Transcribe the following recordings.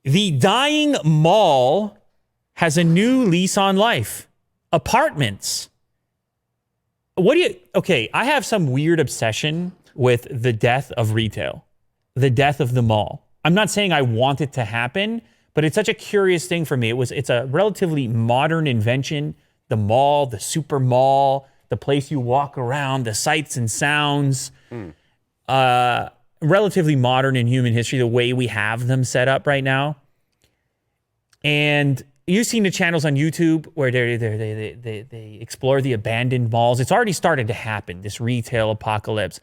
The dying mall has a new lease on life. Apartments. Okay, I have some weird obsession with the death of retail, the death of the mall. I'm not saying I want it to happen, but it's such a curious thing for me. It's a relatively modern invention. The mall, the super mall, the place you walk around, the sights and sounds. Relatively modern in human history, the way we have them set up right now. And you've seen the channels on YouTube where they explore the abandoned malls. It's already started to happen, this retail apocalypse.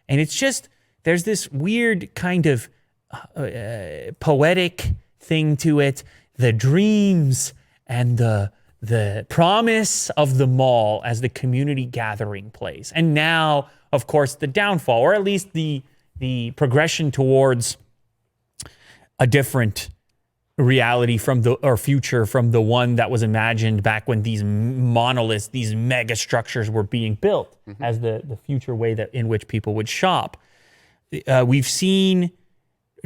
And it's just, there's this weird kind of poetic thing to it. The dreams and the promise of the mall as the community gathering place. And now, of course, the downfall, or at least the progression towards a different reality future from the one that was imagined back when these monoliths, these mega structures were being built as the future way in which people would shop. We've seen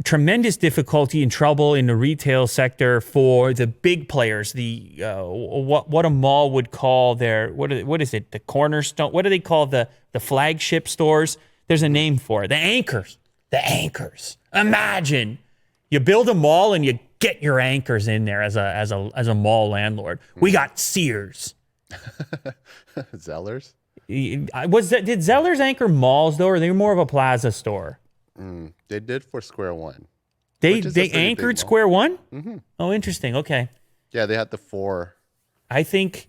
tremendous difficulty and trouble in the retail sector for the big players. What a mall would call what is it? The cornerstone. What do they call the flagship stores? There's a name for it. The anchors. The anchors. Imagine you build a mall and you get your anchors in there as a mall landlord. We got Sears. Zellers? Did Zellers anchor malls though, or are they more of a plaza store? They did for Square One. They anchored Square One? Mm-hmm. Oh, interesting. Okay. Yeah, they had the 4. I think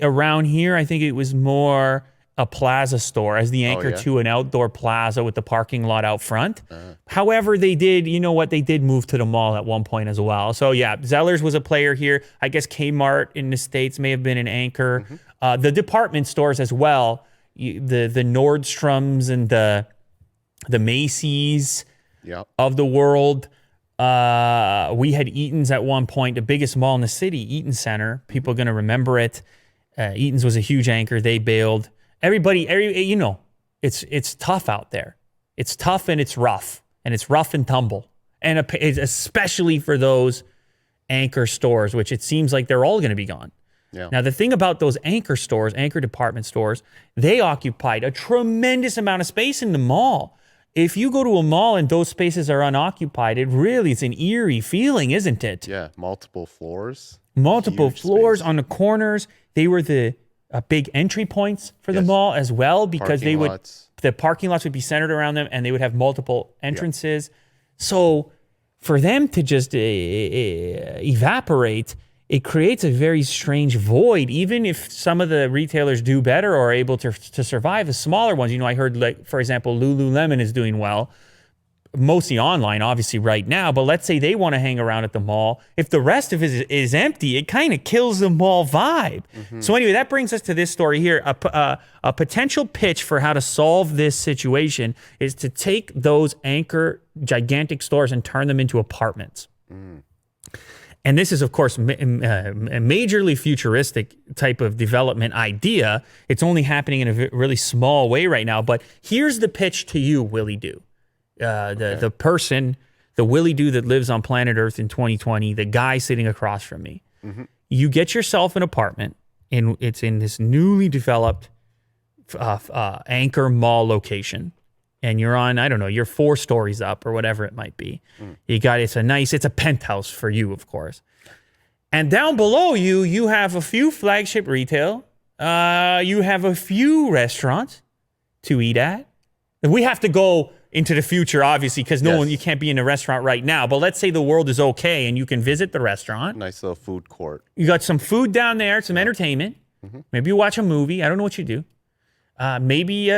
around here, I think it was more a plaza store as the anchor to an outdoor plaza with the parking lot out front. However, they did move to the mall at one point as well. So yeah, Zellers was a player here. I guess Kmart in the States may have been an anchor. The department stores as well, the Nordstroms and the Macy's of the world. We had Eaton's at one point, the biggest mall in the city, Eaton Center. People are going to remember it. Eaton's was a huge anchor. They bailed. It's tough out there. It's tough and it's rough and tumble. And especially for those anchor stores, which it seems like they're all going to be gone. Yeah. Now, the thing about those anchor stores, anchor department stores, they occupied a tremendous amount of space in the mall. If you go to a mall and those spaces are unoccupied, it's an eerie feeling, isn't it? Yeah, multiple floors. Multiple floors on the corners. They were the big entry points for the mall as well, because the parking lots would be centered around them and they would have multiple entrances. So for them to just evaporate, it creates a very strange void. Even if some of the retailers do better or are able to survive, the smaller ones, I heard, like, for example, Lululemon is doing well, mostly online, obviously, right now. But let's say they want to hang around at the mall. If the rest of it is empty, it kind of kills the mall vibe. So anyway, that brings us to this story here. A potential pitch for how to solve this situation is to take those anchor gigantic stores and turn them into apartments. And this is, of course, a majorly futuristic type of development idea. It's only happening in a really small way right now. But here's the pitch to you, Willie Doo. The person, the Willie Doo that lives on planet Earth in 2020, the guy sitting across from me. You get yourself an apartment, and it's in this newly developed anchor mall location. And you're on, I don't know, you're 4 stories up or whatever it might be. It's a penthouse for you, of course. And down below you have a few flagship retail. You have a few restaurants to eat at. And we have to go into the future, obviously, because you can't be in a restaurant right now. But let's say the world is okay and you can visit the restaurant. Nice little food court. You got some food down there, some entertainment. Maybe you watch a movie. I don't know what you do. Maybe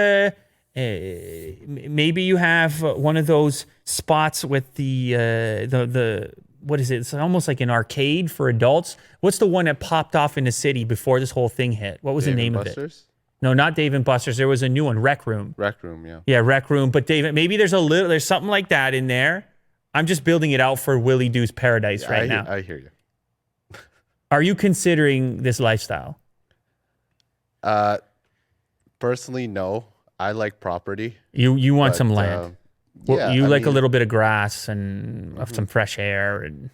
you have one of those spots with the what is it? It's almost like an arcade for adults. What's the one that popped off in the city before this whole thing hit? What was the name of it? No, not Dave & Buster's. There was a new one, Rec Room. Rec Room, yeah. Yeah, Rec Room. But maybe there's something like that in there. I'm just building it out for Willie Doo's paradise now. I hear you. Are you considering this lifestyle? Personally, no. I like property. You want some land. Yeah, you I like a mean, little bit of grass and some fresh air. And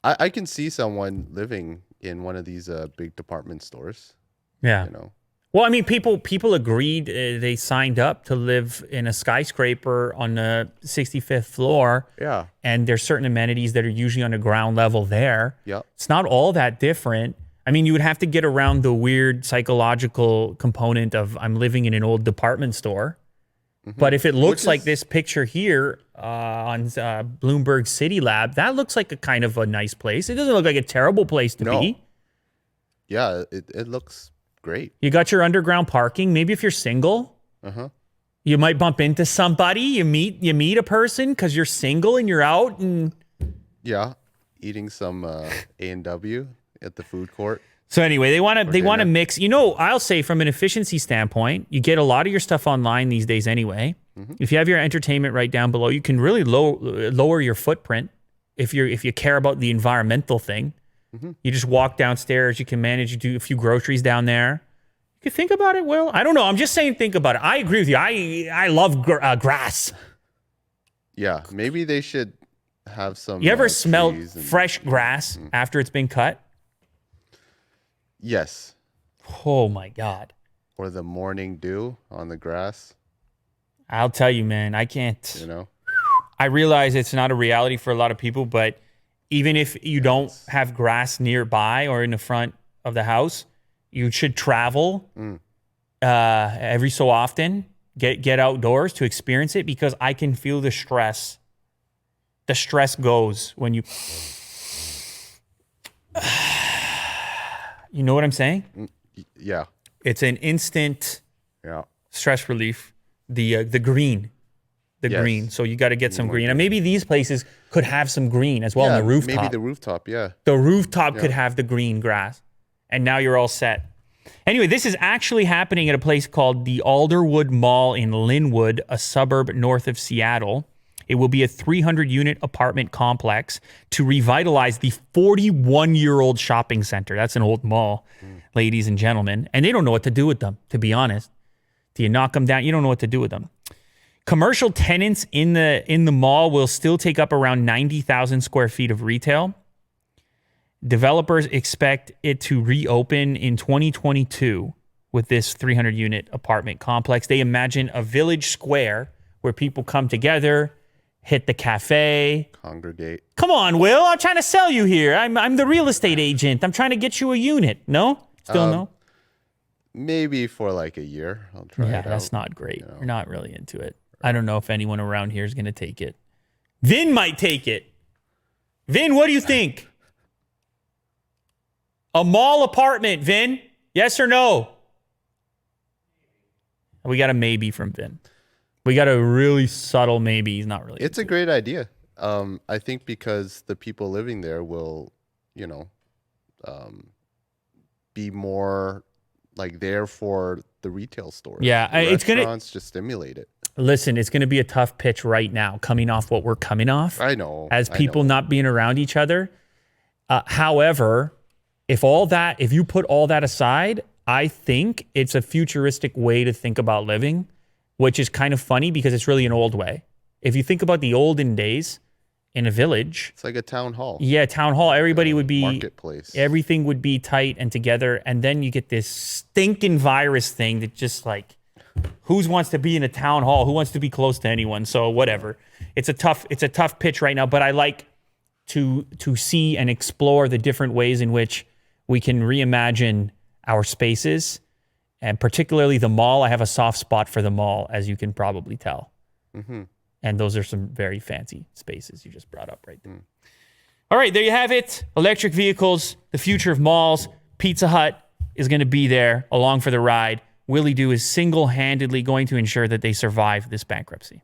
I can see someone living in one of these big department stores. yeah. You know, Well, I mean, people agreed. They signed up to live in a skyscraper on the 65th floor, yeah, and there's certain amenities that are usually on the ground level there. yeah, It's not all that different. I mean, you would have to get around the weird psychological component of I'm living in an old department store. But if it looks Which like is- this picture here on Bloomberg City Lab, that looks like a kind of a nice place. It doesn't look like a terrible place to No. be. yeah. It looks great. You got your underground parking. Maybe if you're single, you might bump into somebody. You meet a person because you're single and you're out. And Yeah, eating some A&W at the food court. so anyway, they want to dinner. mix. You know, I'll say from an efficiency standpoint, you get a lot of your stuff online these days anyway. If you have your entertainment right down below, you can really lower your footprint if you care about the environmental thing. You just walk downstairs. You can manage to do a few groceries down there. You can think about it, Will. I don't know. I'm just saying think about it. I agree with you. I love grass. Yeah, maybe they should have some. You ever smelled trees and- fresh grass after it's been cut? Yes, Oh, my God. or the morning dew on the grass. I'll tell you, man, I can't. You know. I realize it's not a reality for a lot of people, but even if you don't have grass nearby or in the front of the house, you should travel every so often, get outdoors to experience it, because I can feel the stress. The stress goes when you... You know what I'm saying? Yeah, It's an instant yeah. stress relief. The green. Yes. Green. So you got to get some green. And maybe these places could have some green as well on Yeah, the rooftop. maybe the rooftop. Yeah. The rooftop could have the green grass. And now you're all set. Anyway, this is actually happening at a place called the Alderwood Mall in Linwood, a suburb north of Seattle. It will be a 300-unit apartment complex to revitalize the 41-year-old shopping center. That's an old mall, ladies and gentlemen. And they don't know what to do with them, to be honest. Do you knock them down? You don't know what to do with them. Commercial tenants in the mall will still take up around 90,000 square feet of retail. Developers expect it to reopen in 2022 with this 300-unit apartment complex. They imagine a village square where people come together, hit the cafe. Congregate. Come on, Will. I'm trying to sell you here. I'm the real estate agent. I'm trying to get you a unit. No? Still no? Maybe for like a year. I'll try Yeah, it that's out. not great. We're not really into it. I don't know if anyone around here is going to take it. Vin might take it. Vin, what do you think? A mall apartment, Vin? Yes or no? We got a maybe from Vin. We got a really subtle maybe. He's not really. It's a great idea. I think because the people living there will, you know, be more like there for the retail stores. Yeah, The it's gonna- restaurants just stimulate it. Listen, it's going to be a tough pitch right now, coming off what we're coming off. I know. As I people know. not being around each other. However, if you put all that aside, I think it's a futuristic way to think about living, which is kind of funny because it's really an old way. If you think about the olden days in a village, It's like a town hall. yeah, town hall, everybody would be, Marketplace. everything would be tight and together. And then you get this stinking virus thing that just like, who wants to be in a town hall? Who wants to be close to anyone? So whatever. It's a tough pitch right now, but I like to see and explore the different ways in which we can reimagine our spaces, and particularly the mall. I have a soft spot for the mall, as you can probably tell. And those are some very fancy spaces you just brought up right there. All right, there you have it. Electric vehicles, the future of malls. Pizza Hut is going to be there along for the ride. Willie Doo is single-handedly going to ensure that they survive this bankruptcy.